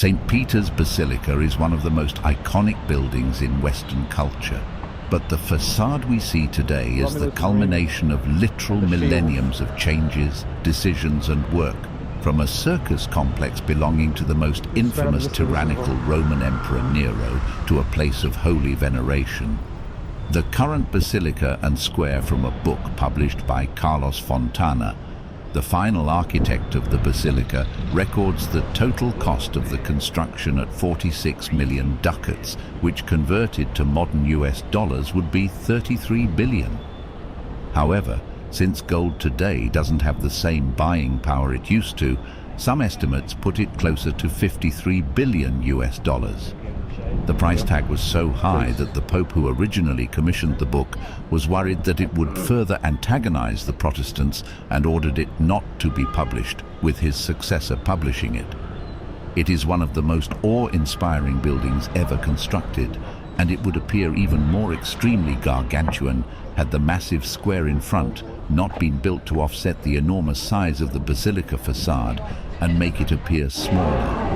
St Peter's Basilica is one of the most iconic buildings in Western culture. But the facade we see today is the culmination of literal millenniums of changes, decisions and work, from a circus complex belonging to the most infamous tyrannical Roman Emperor Nero to a place of holy veneration. The current basilica and square from a book published by Carlos Fontana, the final architect of the basilica, records the total cost of the construction at 46 million ducats, which converted to modern US dollars would be 33 billion. However, since gold today doesn't have the same buying power it used to, some estimates put it closer to 53 billion US dollars. The price tag was so high that the Pope who originally commissioned the book was worried that it would further antagonize the Protestants and ordered it not to be published, with his successor publishing it. It is one of the most awe-inspiring buildings ever constructed, and it would appear even more extremely gargantuan had the massive square in front not been built to offset the enormous size of the basilica facade and make it appear smaller.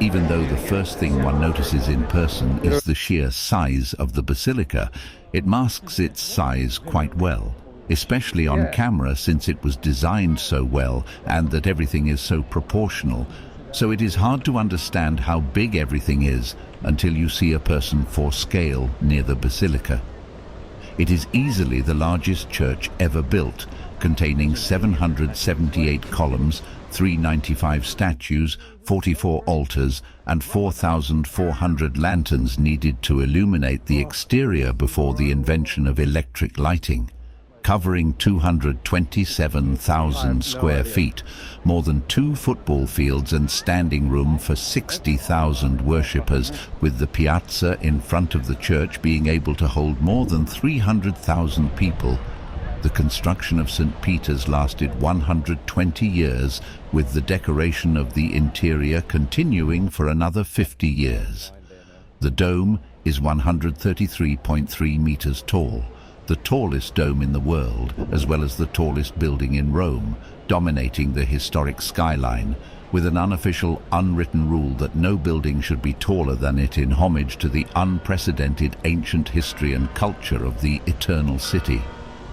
Even though the first thing one notices in person is the sheer size of the basilica, it masks its size quite well, especially on camera, since it was designed so well and that everything is so proportional. So it is hard to understand how big everything is until you see a person for scale near the basilica. It is easily the largest church ever built, containing 778 columns, 395 statues, 44 altars, and 4,400 lanterns needed to illuminate the exterior before the invention of electric lighting. Covering 227,000 square feet, more than 2 football fields and standing room for 60,000 worshippers, with the piazza in front of the church being able to hold more than 300,000 people. The construction of St. Peter's lasted 120 years, with the decoration of the interior continuing for another 50 years. The dome is 133.3 meters tall, the tallest dome in the world, as well as the tallest building in Rome, dominating the historic skyline, with an unofficial, unwritten rule that no building should be taller than it in homage to the unprecedented ancient history and culture of the Eternal City.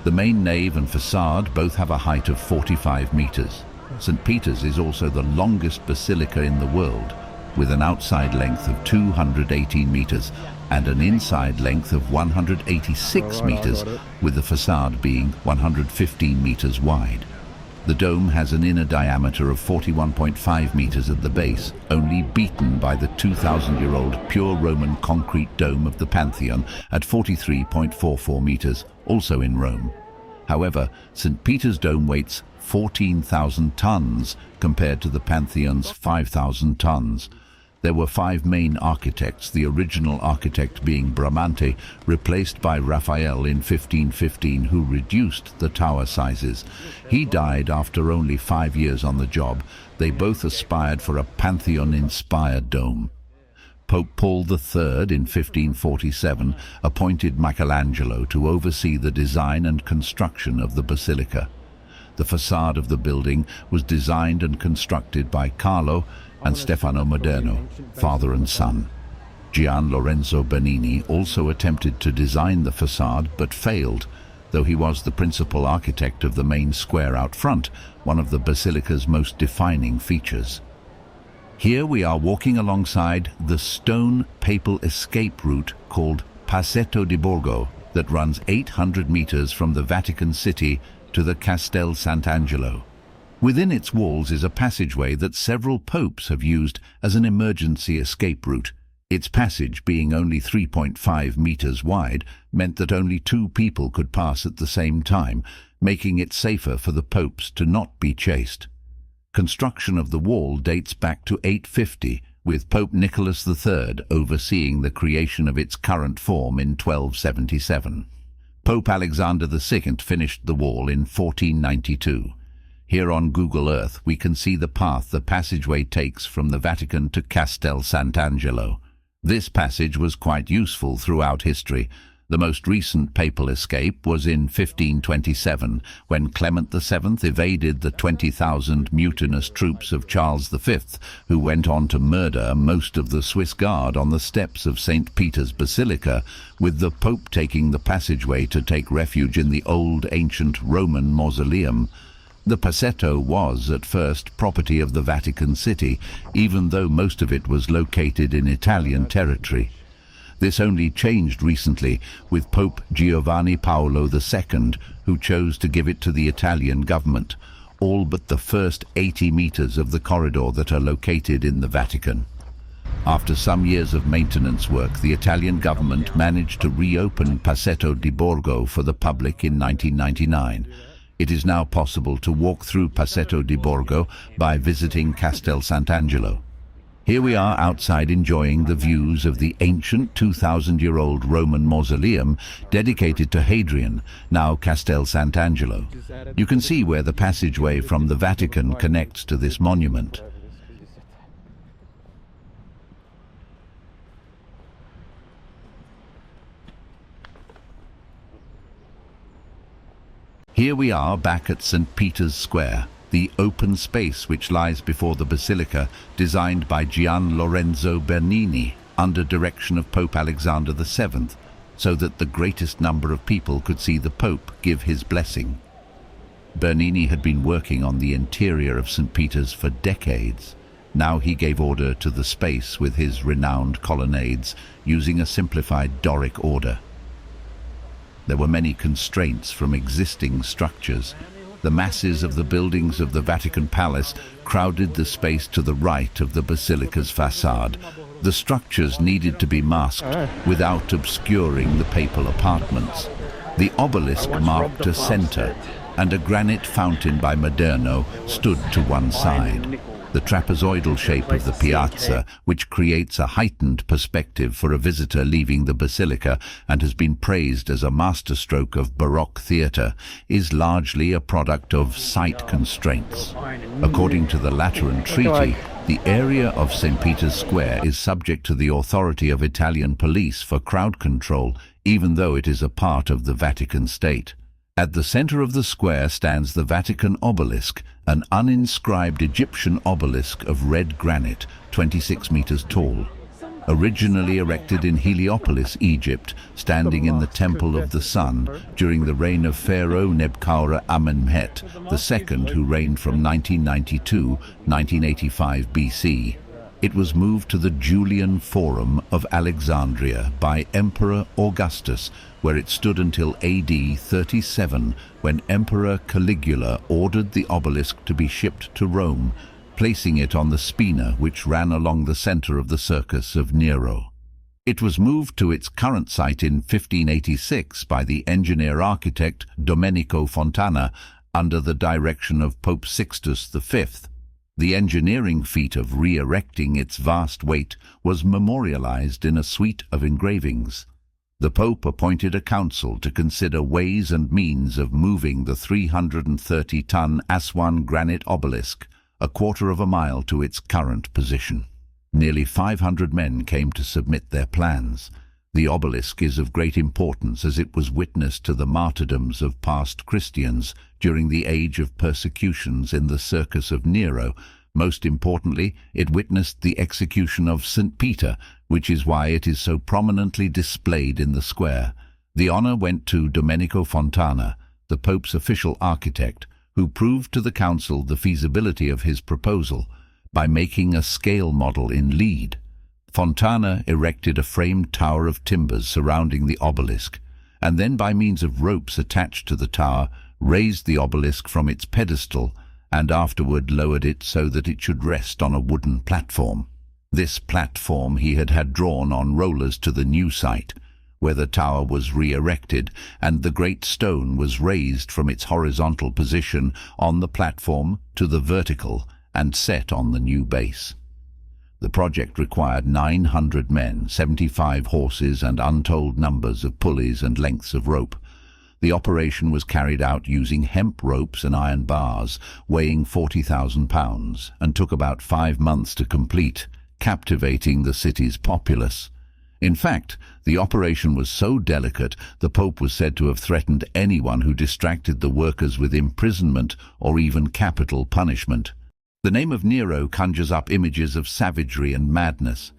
The main nave and facade both have a height of 45 meters. St. Peter's is also the longest basilica in the world, with an outside length of 218 meters and an inside length of 186 meters, with the facade being 115 meters wide. The dome has an inner diameter of 41.5 meters at the base, only beaten by the 2,000-year-old pure Roman concrete dome of the Pantheon at 43.44 meters, also in Rome. However, St. Peter's dome weighs 14,000 tons compared to the Pantheon's 5,000 tons. There were 5 main architects, the original architect being Bramante, replaced by Raphael in 1515, who reduced the tower sizes. He died after only 5 years on the job. They both aspired for a Pantheon-inspired dome. Pope Paul III in 1547 appointed Michelangelo to oversee the design and construction of the basilica. The facade of the building was designed and constructed by Carlo and Stefano Moderno, father and son. Gian Lorenzo Bernini also attempted to design the facade but failed, though he was the principal architect of the main square out front, one of the basilica's most defining features. Here we are walking alongside the stone papal escape route called Passetto di Borgo that runs 800 meters from the Vatican City to the Castel Sant'Angelo. Within its walls is a passageway that several popes have used as an emergency escape route. Its passage, being only 3.5 meters wide, meant that only 2 people could pass at the same time, making it safer for the popes to not be chased. Construction of the wall dates back to 850, with Pope Nicholas III overseeing the creation of its current form in 1277. Pope Alexander II finished the wall in 1492. Here on Google Earth we can see the path the passageway takes from the Vatican to Castel Sant'Angelo. This passage was quite useful throughout history. The most recent papal escape was in 1527, when Clement VII evaded the 20,000 mutinous troops of Charles V, who went on to murder most of the Swiss Guard on the steps of St Peter's Basilica, with the Pope taking the passageway to take refuge in the old ancient Roman mausoleum. The Passetto was, at first, property of the Vatican City, even though most of it was located in Italian territory. This only changed recently with Pope Giovanni Paolo II, who chose to give it to the Italian government, all but the first 80 meters of the corridor that are located in the Vatican. After some years of maintenance work, the Italian government managed to reopen Passetto di Borgo for the public in 1999. It is now possible to walk through Passetto di Borgo by visiting Castel Sant'Angelo. Here we are outside enjoying the views of the ancient 2,000-year-old Roman mausoleum dedicated to Hadrian, now Castel Sant'Angelo. You can see where the passageway from the Vatican connects to this monument. Here we are back at St Peter's Square, the open space which lies before the basilica, designed by Gian Lorenzo Bernini under direction of Pope Alexander VII, so that the greatest number of people could see the Pope give his blessing. Bernini had been working on the interior of St Peter's for decades. Now he gave order to the space with his renowned colonnades, using a simplified Doric order. There were many constraints from existing structures. The masses of the buildings of the Vatican Palace crowded the space to the right of the basilica's facade. The structures needed to be masked without obscuring the papal apartments. The obelisk marked a center, and a granite fountain by Maderno stood to one side. The trapezoidal shape of the piazza, which creates a heightened perspective for a visitor leaving the basilica and has been praised as a masterstroke of Baroque theatre, is largely a product of site constraints. According to the Lateran Treaty, the area of St. Peter's Square is subject to the authority of Italian police for crowd control, even though it is a part of the Vatican State. At the center of the square stands the Vatican Obelisk, an uninscribed Egyptian obelisk of red granite, 26 meters tall. Originally erected in Heliopolis, Egypt, standing in the Temple of the Sun during the reign of Pharaoh Nebkhaur-Amenemhet II, who reigned from 1992-1985 BC. It was moved to the Julian Forum of Alexandria by Emperor Augustus, where it stood until AD 37, when Emperor Caligula ordered the obelisk to be shipped to Rome, placing it on the spina which ran along the center of the Circus of Nero. It was moved to its current site in 1586 by the engineer-architect Domenico Fontana under the direction of Pope Sixtus V. The engineering feat of re-erecting its vast weight was memorialized in a suite of engravings. The Pope appointed a council to consider ways and means of moving the 330-ton Aswan granite obelisk a quarter of a mile to its current position. Nearly 500 men came to submit their plans. The obelisk is of great importance as it was witness to the martyrdoms of past Christians during the age of persecutions in the Circus of Nero. Most importantly, it witnessed the execution of St. Peter, which is why it is so prominently displayed in the square. The honor went to Domenico Fontana, the Pope's official architect, who proved to the council the feasibility of his proposal by making a scale model in lead. Fontana erected a framed tower of timbers surrounding the obelisk, and then by means of ropes attached to the tower, raised the obelisk from its pedestal and afterward lowered it so that it should rest on a wooden platform. This platform he had drawn on rollers to the new site, where the tower was re-erected and the great stone was raised from its horizontal position on the platform to the vertical and set on the new base. The project required 900 men, 75 horses and untold numbers of pulleys and lengths of rope. The operation was carried out using hemp ropes and iron bars, weighing 40,000 pounds, and took about 5 months to complete, captivating the city's populace. In fact, the operation was so delicate, the Pope was said to have threatened anyone who distracted the workers with imprisonment or even capital punishment. The name of Nero conjures up images of savagery and madness.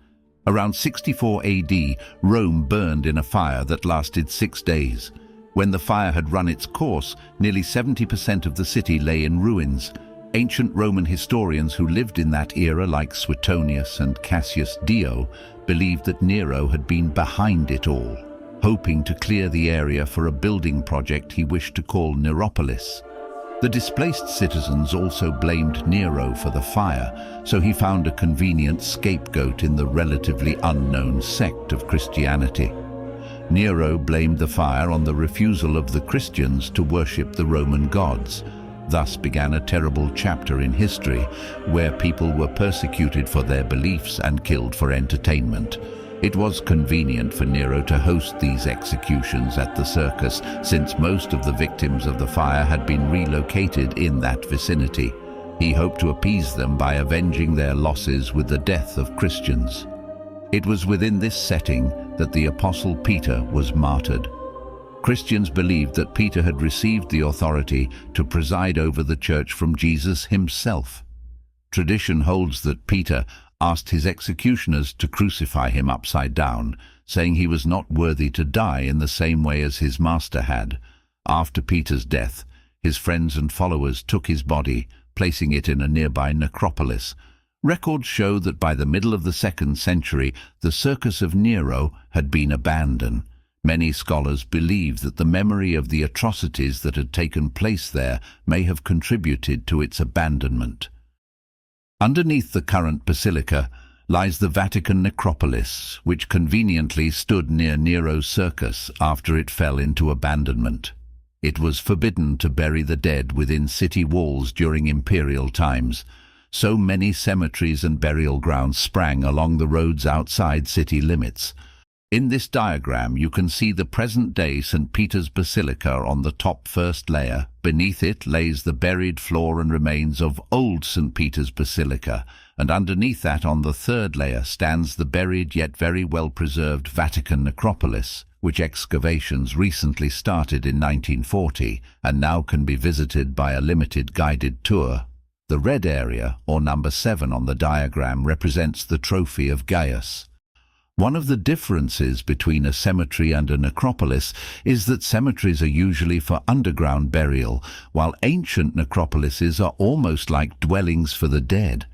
Around 64 AD, Rome burned in a fire that lasted 6 days. When the fire had run its course, nearly 70% of the city lay in ruins. Ancient Roman historians who lived in that era, like Suetonius and Cassius Dio, believed that Nero had been behind it all, hoping to clear the area for a building project he wished to call Necropolis. The displaced citizens also blamed Nero for the fire, so he found a convenient scapegoat in the relatively unknown sect of Christianity. Nero blamed the fire on the refusal of the Christians to worship the Roman gods. Thus began a terrible chapter in history, where people were persecuted for their beliefs and killed for entertainment. It was convenient for Nero to host these executions at the Circus, since most of the victims of the fire had been relocated in that vicinity. He hoped to appease them by avenging their losses with the death of Christians. It was within this setting that the Apostle Peter was martyred. Christians believed that Peter had received the authority to preside over the church from Jesus himself. Tradition holds that Peter asked his executioners to crucify him upside down, saying he was not worthy to die in the same way as his master had. After Peter's death, his friends and followers took his body, placing it in a nearby necropolis. Records show that by the middle of the 2nd century, the Circus of Nero had been abandoned. Many scholars believe that the memory of the atrocities that had taken place there may have contributed to its abandonment. Underneath the current basilica lies the Vatican Necropolis, which conveniently stood near Nero's Circus after it fell into abandonment. It was forbidden to bury the dead within city walls during imperial times, so many cemeteries and burial grounds sprang along the roads outside city limits. In this diagram you can see the present-day St Peter's Basilica on the top first layer. Beneath it lays the buried floor and remains of old St Peter's Basilica, and underneath that on the third layer stands the buried yet very well-preserved Vatican Necropolis, which excavations recently started in 1940 and now can be visited by a limited guided tour. The red area, or number 7 on the diagram, represents the trophy of Gaius. One of the differences between a cemetery and a necropolis is that cemeteries are usually for underground burial, while ancient necropolises are almost like dwellings for the dead.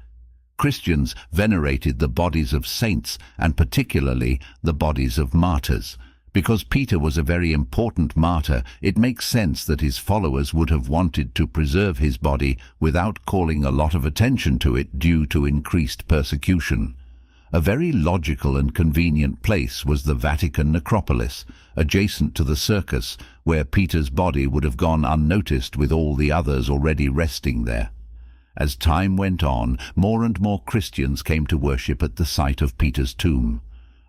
Christians venerated the bodies of saints, and particularly the bodies of martyrs. Because Peter was a very important martyr, it makes sense that his followers would have wanted to preserve his body without calling a lot of attention to it due to increased persecution. A very logical and convenient place was the Vatican Necropolis, adjacent to the Circus, where Peter's body would have gone unnoticed with all the others already resting there. As time went on, more and more Christians came to worship at the site of Peter's tomb.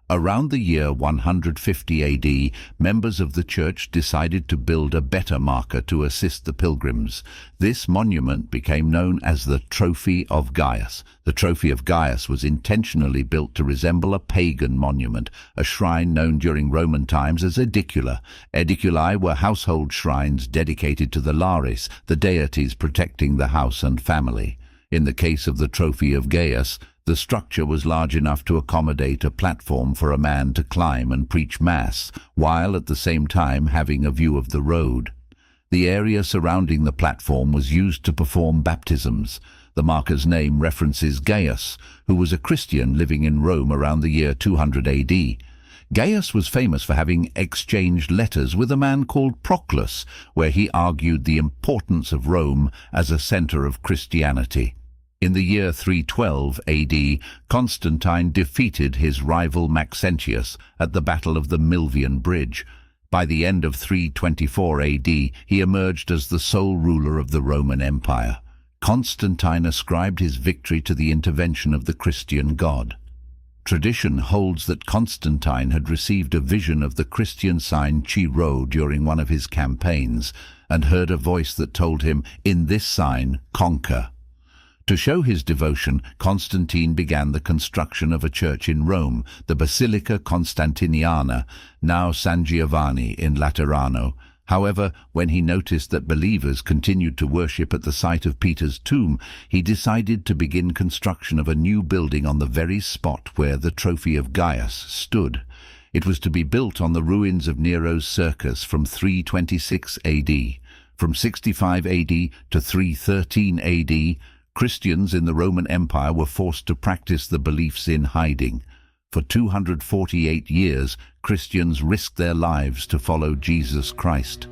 Around the year 150 AD, members of the church decided to build a better marker to assist the pilgrims. This monument became known as the Trophy of Gaius. The Trophy of Gaius was intentionally built to resemble a pagan monument, a shrine known during Roman times as edicula. Ediculae were household shrines dedicated to the Lares, the deities protecting the house and family. In the case of the Trophy of Gaius, the structure was large enough to accommodate a platform for a man to climb and preach Mass, while at the same time having a view of the road. The area surrounding the platform was used to perform baptisms. The marker's name references Gaius, who was a Christian living in Rome around the year 200 AD. Gaius was famous for having exchanged letters with a man called Proclus, where he argued the importance of Rome as a center of Christianity. In the year 312 AD, Constantine defeated his rival Maxentius at the Battle of the Milvian Bridge. By the end of 324 AD, he emerged as the sole ruler of the Roman Empire. Constantine ascribed his victory to the intervention of the Christian God. Tradition holds that Constantine had received a vision of the Christian sign Chi Rho during one of his campaigns, and heard a voice that told him, "In this sign, conquer." To show his devotion, Constantine began the construction of a church in Rome, the Basilica Constantiniana, now San Giovanni in Laterano. However, when he noticed that believers continued to worship at the site of Peter's tomb, he decided to begin construction of a new building on the very spot where the trophy of Gaius stood. It was to be built on the ruins of Nero's Circus from 326 AD. From 65 AD to 313 AD, Christians in the Roman Empire were forced to practice the beliefs in hiding. For 248 years, Christians risked their lives to follow Jesus Christ.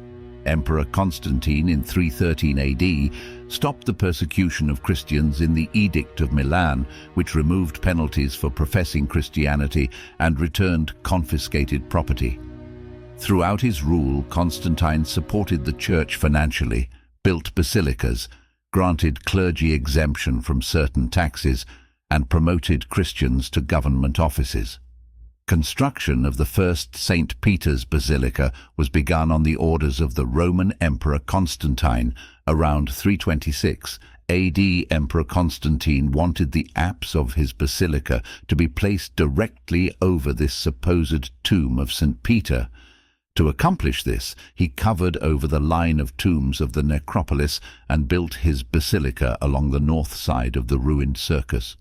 Emperor Constantine in 313 AD stopped the persecution of Christians in the Edict of Milan, which removed penalties for professing Christianity and returned confiscated property. Throughout his rule, Constantine supported the church financially, built basilicas, granted clergy exemption from certain taxes, and promoted Christians to government offices. Construction of the first St Peter's Basilica was begun on the orders of the Roman Emperor Constantine around 326 AD. Emperor Constantine wanted the apse of his basilica to be placed directly over this supposed tomb of St Peter. To accomplish this, he covered over the line of tombs of the Necropolis and built his basilica along the north side of the ruined Circus.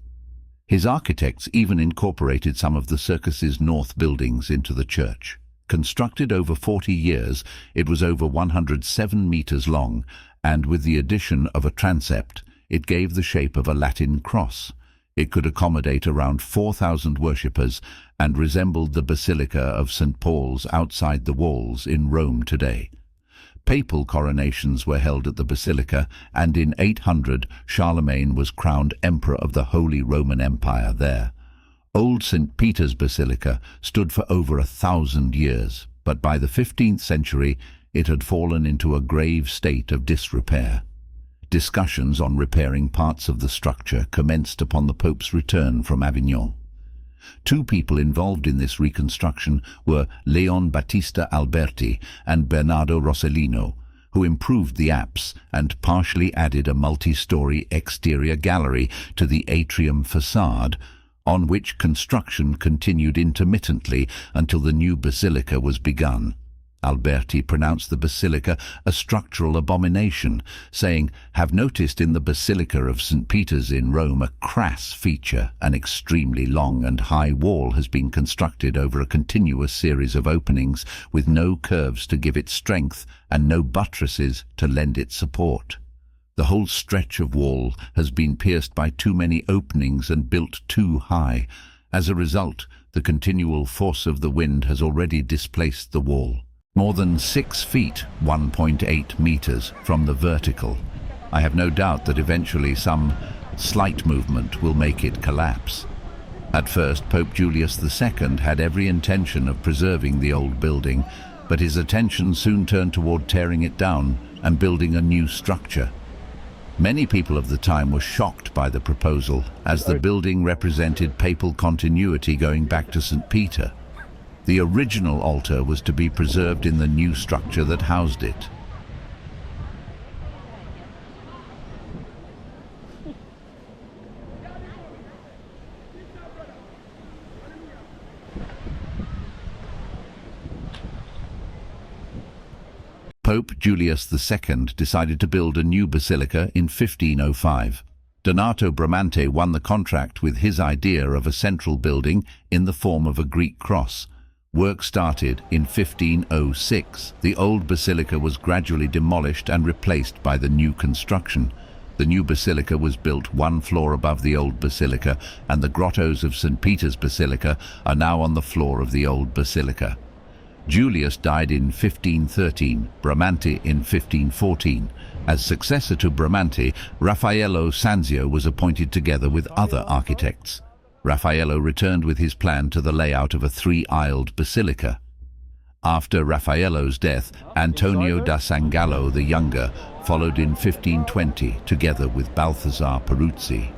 His architects even incorporated some of the Circus's north buildings into the church. Constructed over 40 years, it was over 107 meters long, and with the addition of a transept, it gave the shape of a Latin cross. It could accommodate around 4,000 worshippers and resembled the Basilica of St Paul's outside the walls in Rome today. Papal coronations were held at the Basilica, and in 800 Charlemagne was crowned Emperor of the Holy Roman Empire there. Old St Peter's Basilica stood for over 1,000 years, but by the 15th century it had fallen into a grave state of disrepair. Discussions on repairing parts of the structure commenced upon the Pope's return from Avignon. Two people involved in this reconstruction were Leon Battista Alberti and Bernardo Rossellino, who improved the apse and partially added a multi-story exterior gallery to the atrium facade, on which construction continued intermittently until the new basilica was begun. Alberti pronounced the basilica a structural abomination, saying, "Have noticed in the Basilica of St. Peter's in Rome a crass feature. An extremely long and high wall has been constructed over a continuous series of openings, with no curves to give it strength and no buttresses to lend it support. The whole stretch of wall has been pierced by too many openings and built too high. As a result, the continual force of the wind has already displaced the wall more than 6 feet, 1.8 meters, from the vertical. I have no doubt that eventually some slight movement will make it collapse." At first, Pope Julius II had every intention of preserving the old building, but his attention soon turned toward tearing it down and building a new structure. Many people of the time were shocked by the proposal, as the building represented papal continuity going back to St. Peter. The original altar was to be preserved in the new structure that housed it. Pope Julius II decided to build a new basilica in 1505. Donato Bramante won the contract with his idea of a central building in the form of a Greek cross. Work started in 1506. The old basilica was gradually demolished and replaced by the new construction. The new basilica was built 1 floor above the old basilica, and the grottos of St. Peter's Basilica are now on the floor of the old basilica. Julius died in 1513, Bramante in 1514. As successor to Bramante, Raffaello Sanzio was appointed together with other architects. Raffaello returned with his plan to the layout of a 3-aisled basilica. After Raffaello's death, Antonio da Sangallo the Younger followed in 1520, together with Balthasar Peruzzi.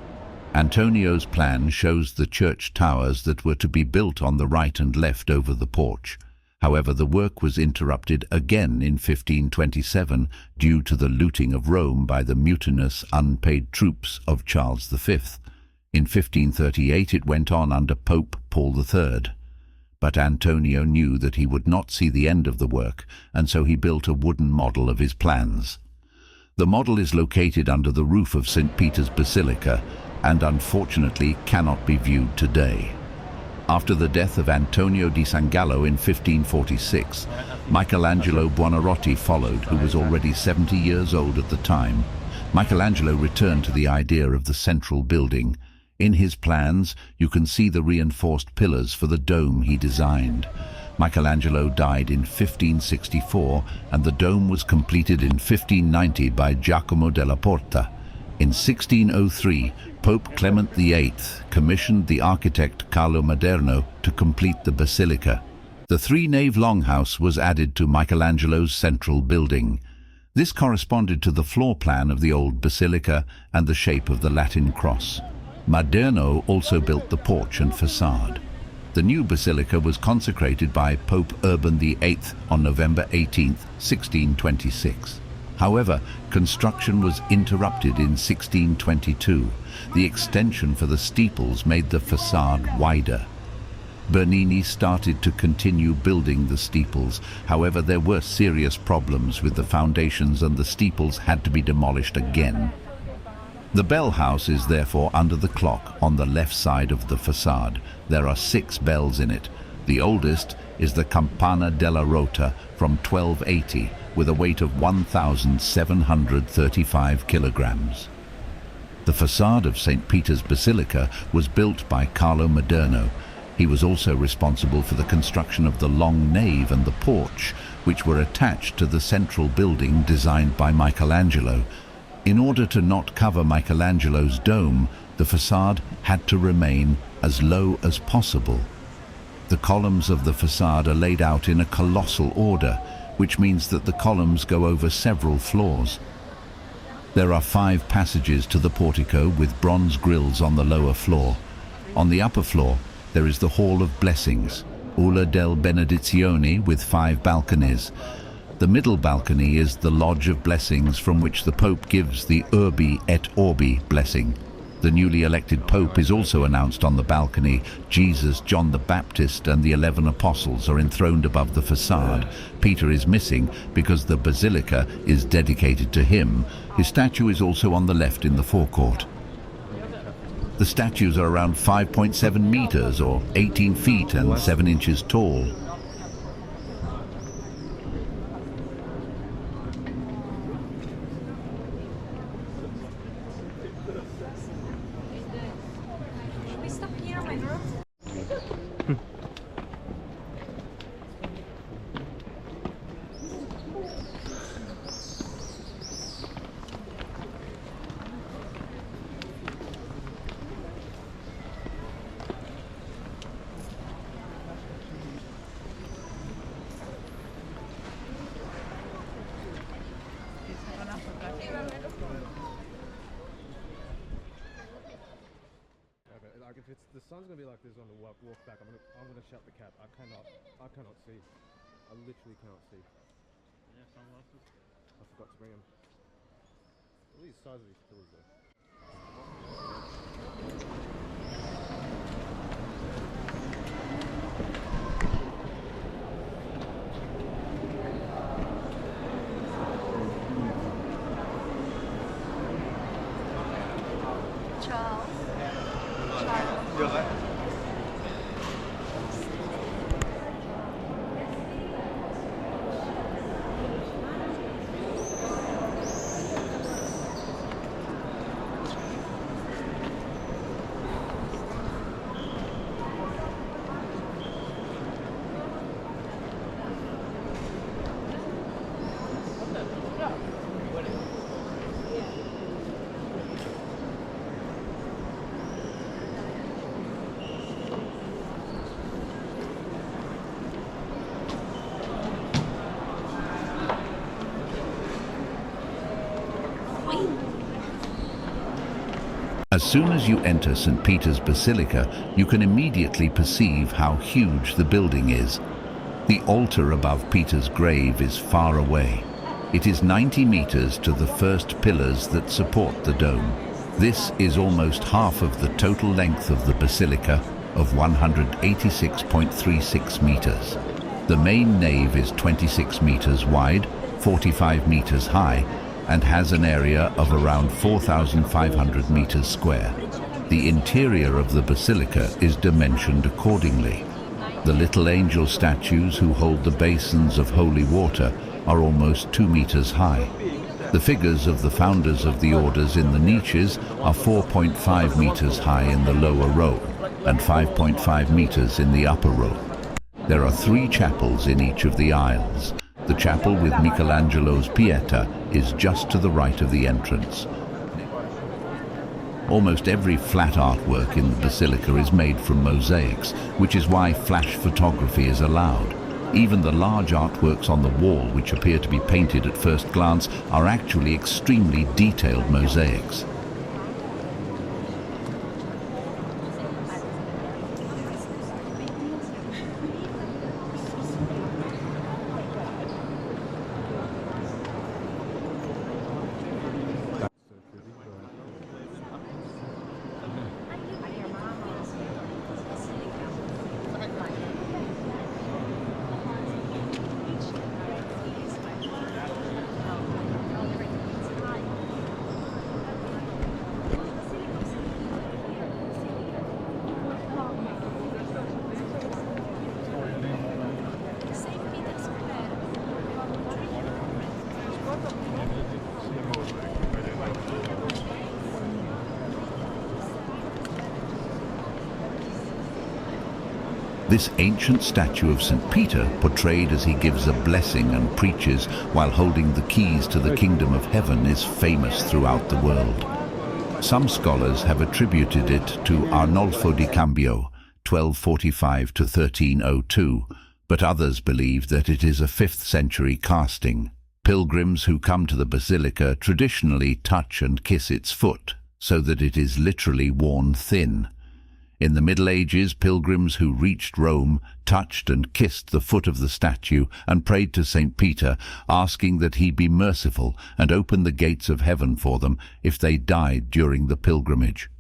Antonio's plan shows the church towers that were to be built on the right and left over the porch. However, the work was interrupted again in 1527 due to the looting of Rome by the mutinous, unpaid troops of Charles V. In 1538 it went on under Pope Paul III. But Antonio knew that he would not see the end of the work, and so he built a wooden model of his plans. The model is located under the roof of St Peter's Basilica and unfortunately cannot be viewed today. After the death of Antonio di San Gallo in 1546, Michelangelo Buonarroti followed, who was already 70 years old at the time. Michelangelo returned to the idea of the central building. In his plans, you can see the reinforced pillars for the dome he designed. Michelangelo died in 1564, and the dome was completed in 1590 by Giacomo della Porta. In 1603, Pope Clement VIII commissioned the architect Carlo Maderno to complete the basilica. The three-nave longhouse was added to Michelangelo's central building. This corresponded to the floor plan of the old basilica and the shape of the Latin cross. Maderno also built the porch and facade. The new basilica was consecrated by Pope Urban VIII on November 18, 1626. However, construction was interrupted in 1622. The extension for the steeples made the facade wider. Bernini started to continue building the steeples. However, there were serious problems with the foundations and the steeples had to be demolished again. The bell house is therefore under the clock on the left side of the facade. There are 6 bells in it. The oldest is the Campana della Rota from 1280 with a weight of 1,735 kilograms. The facade of St. Peter's Basilica was built by Carlo Maderno. He was also responsible for the construction of the long nave and the porch, which were attached to the central building designed by Michelangelo. In order to not cover Michelangelo's dome, the facade had to remain as low as possible. The columns of the facade are laid out in a colossal order, which means that the columns go over several floors. There are 5 passages to the portico with bronze grills on the lower floor. On the upper floor, there is the Hall of Blessings, Aula del Benedizione, with 5 balconies. The middle balcony is the Lodge of Blessings, from which the Pope gives the Urbi et Orbi blessing. The newly elected Pope is also announced on the balcony. Jesus, John the Baptist and the 11 apostles are enthroned above the facade. Peter is missing because the basilica is dedicated to him. His statue is also on the left in the forecourt. The statues are around 5.7 meters or 18 feet and 7 inches tall. If the sun's gonna be like this on the walk back, I'm gonna shut the cap. I cannot see. I literally cannot see. Yeah, sunglasses. I forgot to bring them. Look at the size of these pillars though. As soon as you enter St. Peter's Basilica, you can immediately perceive how huge the building is. The altar above Peter's grave is far away. It is 90 meters to the first pillars that support the dome. This is almost half of the total length of the basilica of 186.36 meters. The main nave is 26 meters wide, 45 meters high, and has an area of around 4,500 meters square. The interior of the basilica is dimensioned accordingly. The little angel statues who hold the basins of holy water are almost 2 meters high. The figures of the founders of the orders in the niches are 4.5 meters high in the lower row and 5.5 meters in the upper row. There are 3 chapels in each of the aisles. The chapel with Michelangelo's Pieta is just to the right of the entrance. Almost every flat artwork in the basilica is made from mosaics, which is why flash photography is allowed. Even the large artworks on the wall, which appear to be painted at first glance, are actually extremely detailed mosaics. This ancient statue of St. Peter, portrayed as he gives a blessing and preaches while holding the keys to the kingdom of heaven, is famous throughout the world. Some scholars have attributed it to Arnolfo di Cambio, 1245 to 1302, but others believe that it is a 5th century casting. Pilgrims who come to the basilica traditionally touch and kiss its foot, so that it is literally worn thin. In the Middle Ages, pilgrims who reached Rome touched and kissed the foot of the statue and prayed to St. Peter, asking that he be merciful and open the gates of heaven for them if they died during the pilgrimage.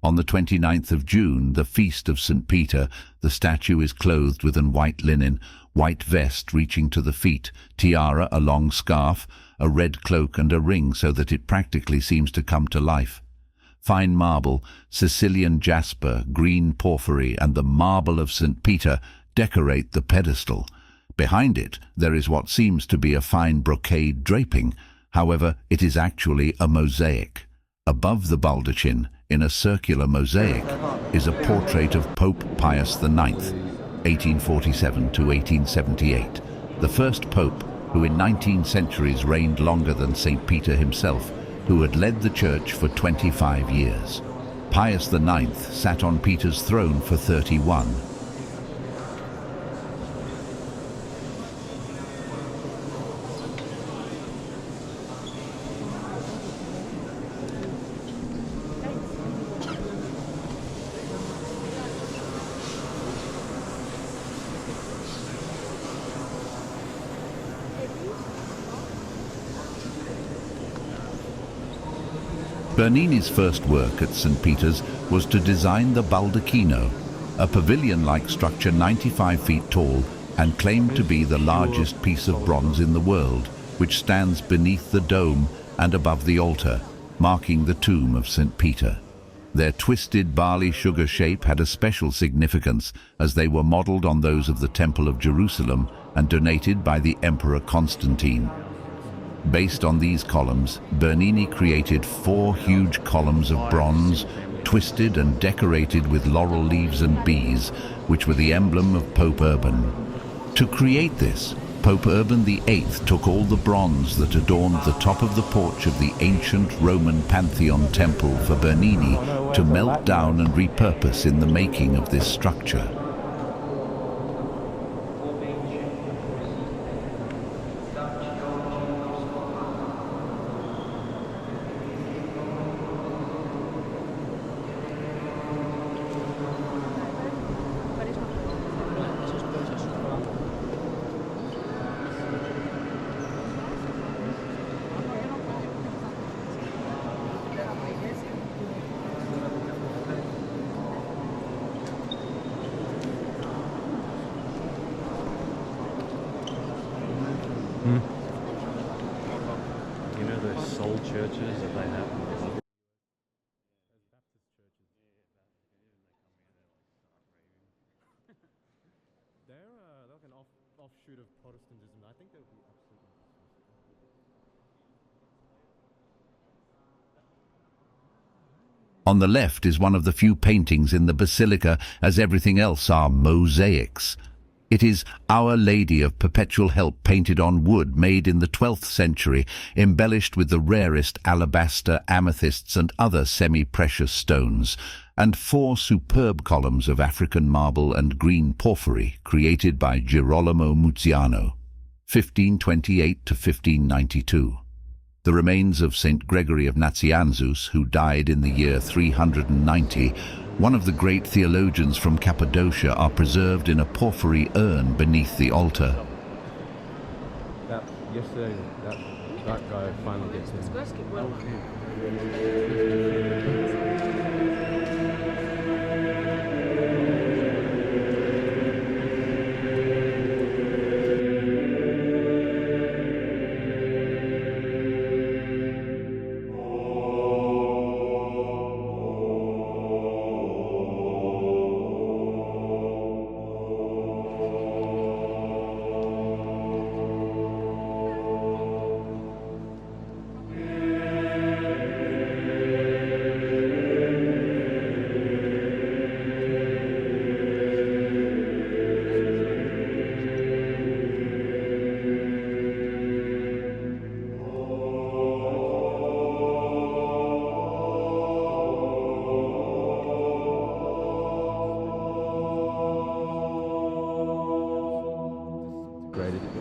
On the 29th of June, the feast of St. Peter, the statue is clothed with an white linen, white vest reaching to the feet, tiara, a long scarf, a red cloak and a ring so that it practically seems to come to life. Fine marble, Sicilian jasper, green porphyry, and the marble of St. Peter decorate the pedestal. Behind it, there is what seems to be a fine brocade draping. However, it is actually a mosaic. Above the baldachin, in a circular mosaic, is a portrait of Pope Pius IX, 1847 to 1878, the first pope who in 19 centuries reigned longer than St. Peter himself, who had led the church for 25 years. Pius IX sat on Peter's throne for 31. Bernini's first work at St. Peter's was to design the baldacchino, a pavilion-like structure 95 feet tall and claimed to be the largest piece of bronze in the world, which stands beneath the dome and above the altar, marking the tomb of St. Peter. Their twisted barley sugar shape had a special significance, as they were modeled on those of the Temple of Jerusalem and donated by the Emperor Constantine. Based on these columns, Bernini created 4 huge columns of bronze, twisted and decorated with laurel leaves and bees, which were the emblem of Pope Urban. To create this, Pope Urban VIII took all the bronze that adorned the top of the porch of the ancient Roman Pantheon temple for Bernini to melt down and repurpose in the making of this structure. You know those soul churches that they have? They're like an offshoot of Protestantism. I think they would be absolutely. On the left is one of the few paintings in the basilica, as everything else are mosaics. It is Our Lady of Perpetual Help painted on wood, made in the 12th century, embellished with the rarest alabaster, amethysts and other semi-precious stones, and 4 superb columns of African marble and green porphyry created by Girolamo Muziano, 1528 to 1592. The remains of St Gregory of Nazianzus, who died in the year 390, one of the great theologians from Cappadocia, are preserved in a porphyry urn beneath the altar. Yesterday, that guy finally gets in.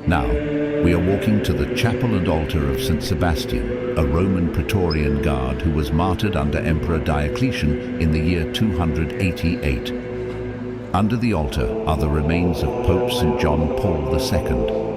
Now, we are walking to the chapel and altar of St Sebastian, a Roman Praetorian guard who was martyred under Emperor Diocletian in the year 288. Under the altar are the remains of Pope St John Paul II.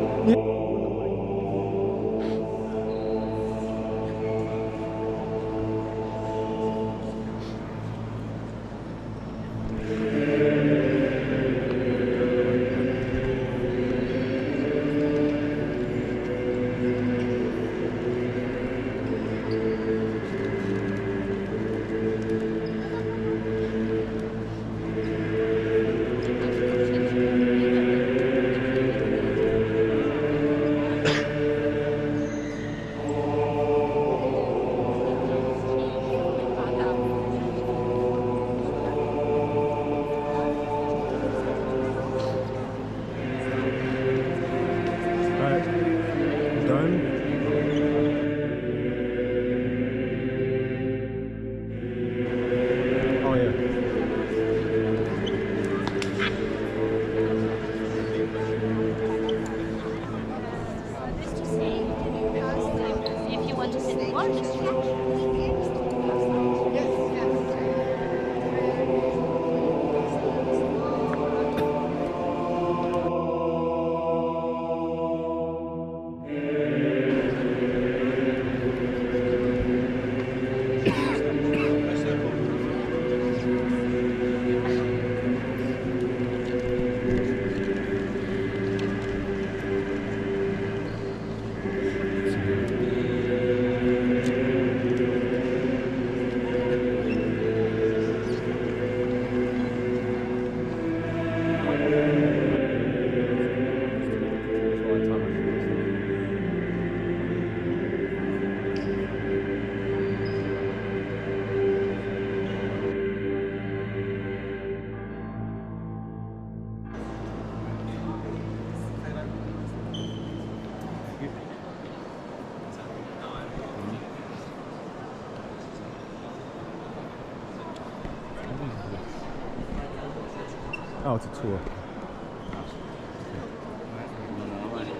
Oh, it's a tour.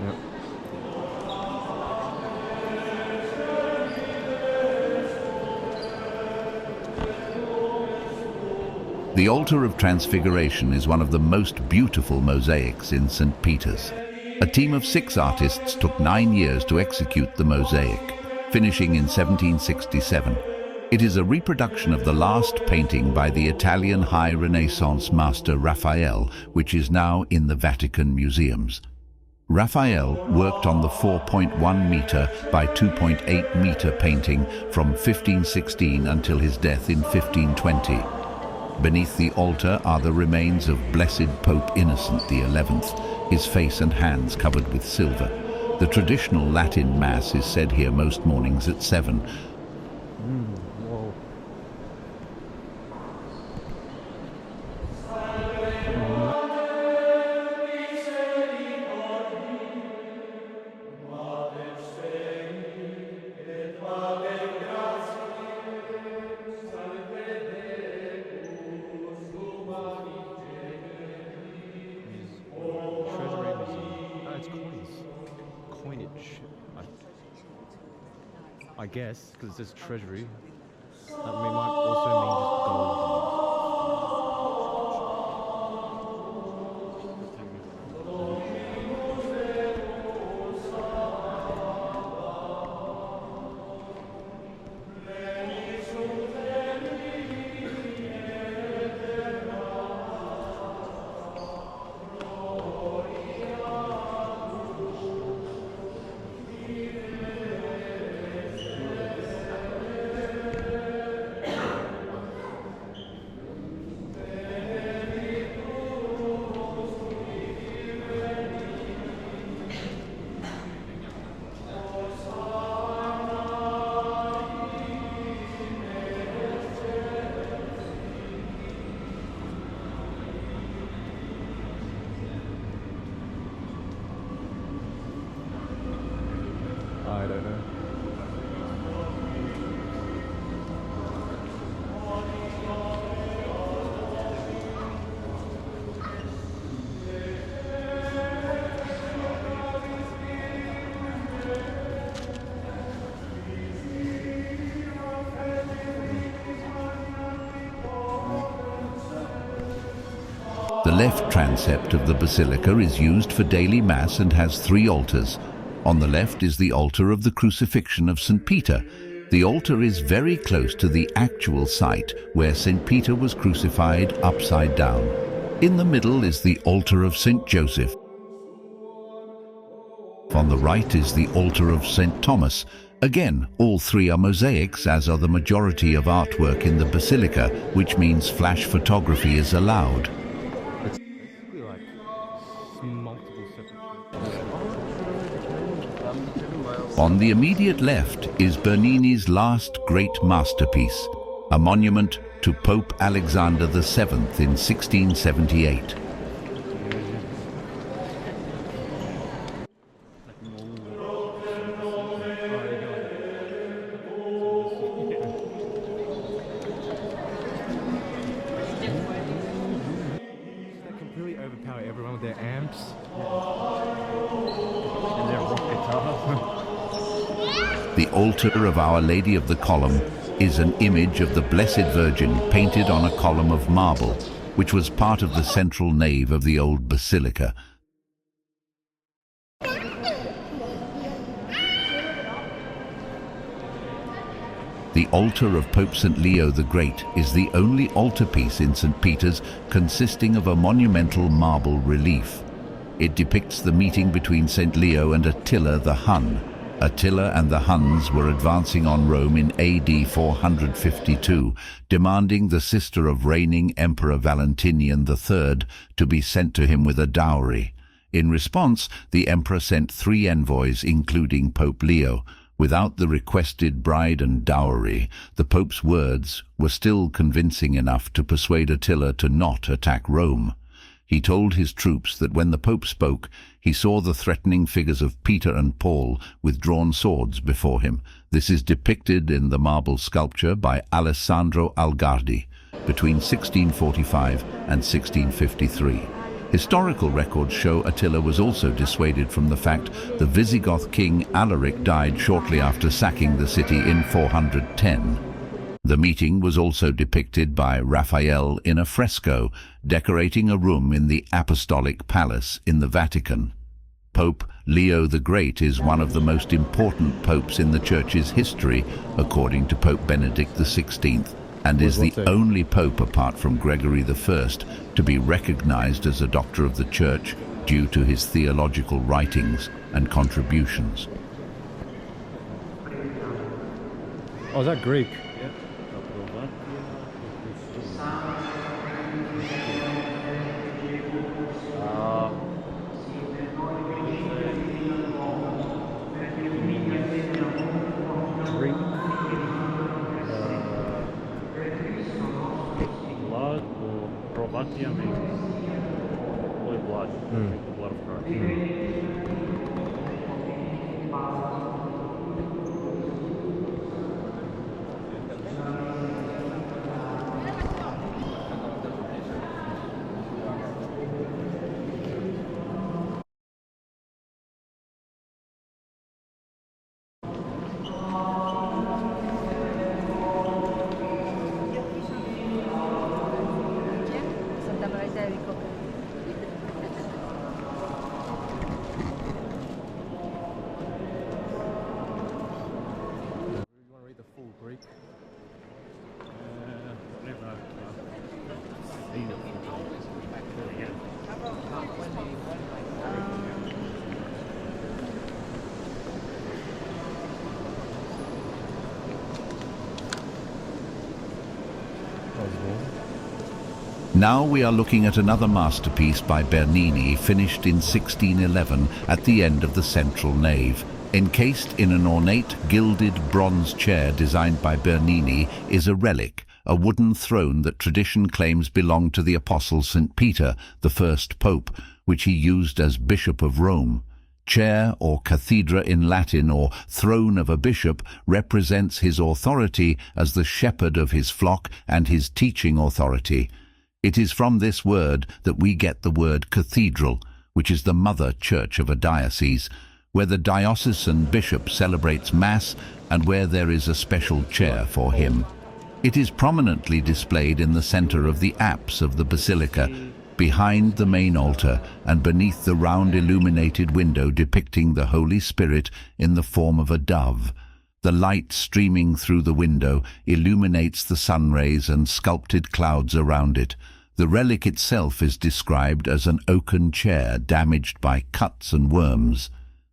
Yep. The Altar of Transfiguration is one of the most beautiful mosaics in St Peter's. A team of 6 artists took 9 years to execute the mosaic, finishing in 1767. It is a reproduction of the last painting by the Italian High Renaissance master Raphael, which is now in the Vatican museums. Raphael worked on the 4.1 meter by 2.8 meter painting from 1516 until his death in 1520. Beneath the altar are the remains of Blessed Pope Innocent XI, his face and hands covered with silver. The traditional Latin Mass is said here most mornings at 7. Whoa. I guess, because it says treasury. That might also mean just gold. I don't know. The left transept of the basilica is used for daily mass and has 3 altars. On the left is the altar of the crucifixion of St. Peter. The altar is very close to the actual site where St. Peter was crucified upside down. In the middle is the altar of St. Joseph. On the right is the altar of St. Thomas. Again, all 3 are mosaics, as are the majority of artwork in the basilica, which means flash photography is allowed. It's basically like multiple separate. On the immediate left is Bernini's last great masterpiece, a monument to Pope Alexander VII in 1678. They completely overpower everyone with their amps. And their rock guitar. The altar of Our Lady of the Column is an image of the Blessed Virgin painted on a column of marble, which was part of the central nave of the old basilica. The altar of Pope St. Leo the Great is the only altarpiece in St. Peter's consisting of a monumental marble relief. It depicts the meeting between St. Leo and Attila the Hun. Attila and the Huns were advancing on Rome in AD 452, demanding the sister of reigning Emperor Valentinian III to be sent to him with a dowry. In response, the emperor sent 3 envoys, including Pope Leo. Without the requested bride and dowry, the Pope's words were still convincing enough to persuade Attila to not attack Rome. He told his troops that when the Pope spoke, he saw the threatening figures of Peter and Paul with drawn swords before him. This is depicted in the marble sculpture by Alessandro Algardi between 1645 and 1653. Historical records show Attila was also dissuaded from the fact the Visigoth king Alaric died shortly after sacking the city in 410. The meeting was also depicted by Raphael in a fresco, decorating a room in the Apostolic Palace in the Vatican. Pope Leo the Great is one of the most important popes in the Church's history, according to Pope Benedict XVI, and is the only pope apart from Gregory I to be recognized as a doctor of the Church due to his theological writings and contributions. Oh, is that Greek? Blood or Provatia means holy blood, the blood of Christ. You want to read the full Greek? Never seen it before. Yeah. Now we are looking at another masterpiece by Bernini, finished in 1611 at the end of the central nave. Encased in an ornate gilded bronze chair designed by Bernini is a relic, a wooden throne that tradition claims belonged to the apostle St Peter, the first pope, which he used as Bishop of Rome. Chair, or cathedra in Latin, or throne of a bishop, represents his authority as the shepherd of his flock and his teaching authority. It is from this word that we get the word cathedral, which is the mother church of a diocese, where the diocesan bishop celebrates Mass and where there is a special chair for him. It is prominently displayed in the center of the apse of the basilica, behind the main altar and beneath the round illuminated window depicting the Holy Spirit in the form of a dove. The light streaming through the window illuminates the sun rays and sculpted clouds around it. The relic itself is described as an oaken chair damaged by cuts and worms.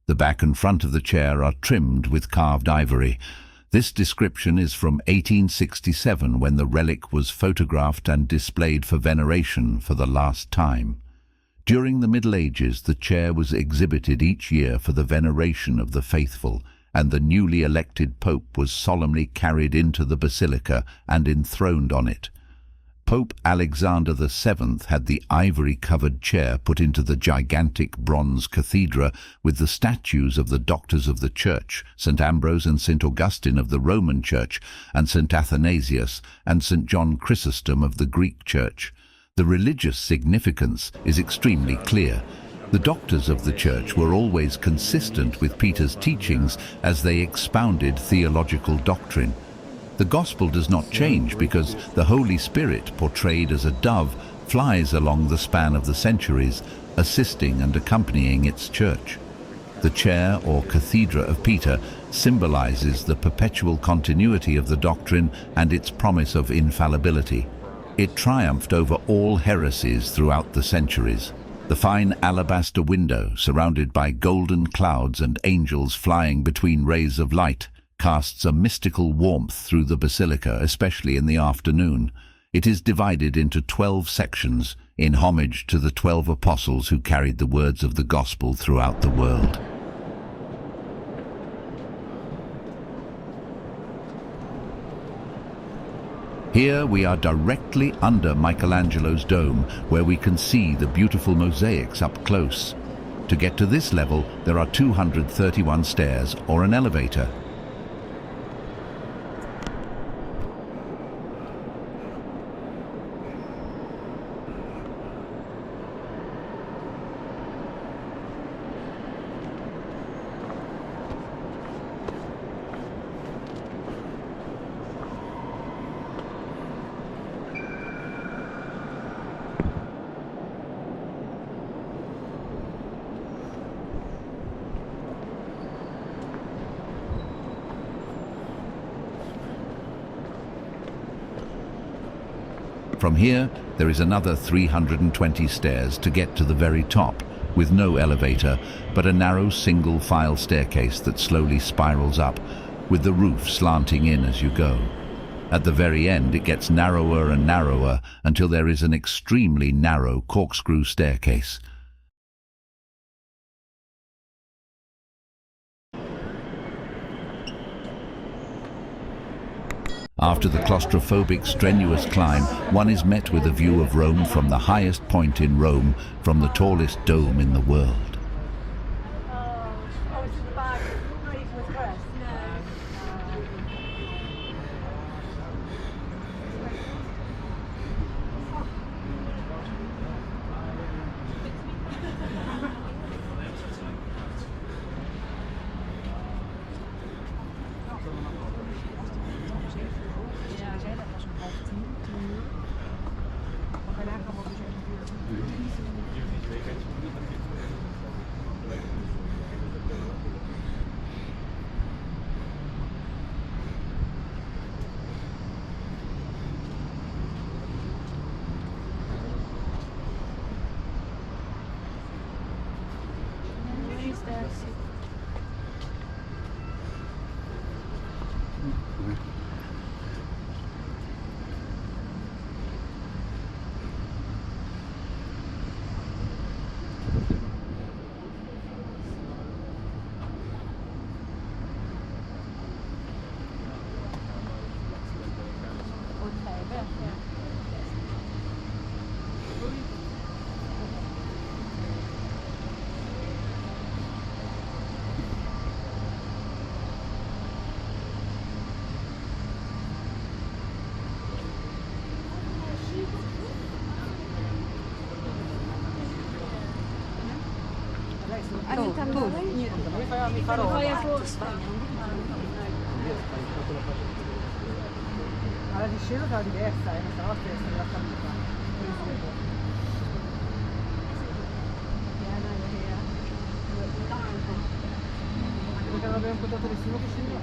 The back and front of the chair are trimmed with carved ivory. This description is from 1867, when the relic was photographed and displayed for veneration for the last time. During the Middle Ages, the chair was exhibited each year for the veneration of the faithful, and the newly elected pope was solemnly carried into the basilica and enthroned on it. Pope Alexander VII had the ivory-covered chair put into the gigantic bronze cathedra with the statues of the doctors of the Church, St Ambrose and St Augustine of the Roman Church, and St Athanasius and St John Chrysostom of the Greek Church. The religious significance is extremely clear. The doctors of the Church were always consistent with Peter's teachings as they expounded theological doctrine. The Gospel does not change because the Holy Spirit, portrayed as a dove, flies along the span of the centuries, assisting and accompanying its church. The chair or cathedra of Peter symbolizes the perpetual continuity of the doctrine and its promise of infallibility. It triumphed over all heresies throughout the centuries. The fine alabaster window, surrounded by golden clouds and angels flying between rays of light, casts a mystical warmth through the basilica, especially in the afternoon. It is divided into 12 sections, in homage to the 12 apostles who carried the words of the gospel throughout the world. Here we are directly under Michelangelo's dome, where we can see the beautiful mosaics up close. To get to this level, there are 231 stairs or an elevator. From here, there is another 320 stairs to get to the very top, with no elevator, but a narrow single-file staircase that slowly spirals up, with the roof slanting in as you go. At the very end, it gets narrower and narrower until there is an extremely narrow corkscrew staircase. After the claustrophobic, strenuous climb, one is met with a view of Rome from the highest point in Rome, from the tallest dome in the world. La discesa sarà diversa, non sarà la stessa della caduta. Anche perché non abbiamo incontrato nessuno che scendeva.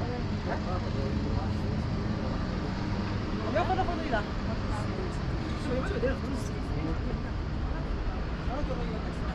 Abbiamo fatto la foto di là. Ci faccio vedere tutto. Allora torno io a testa.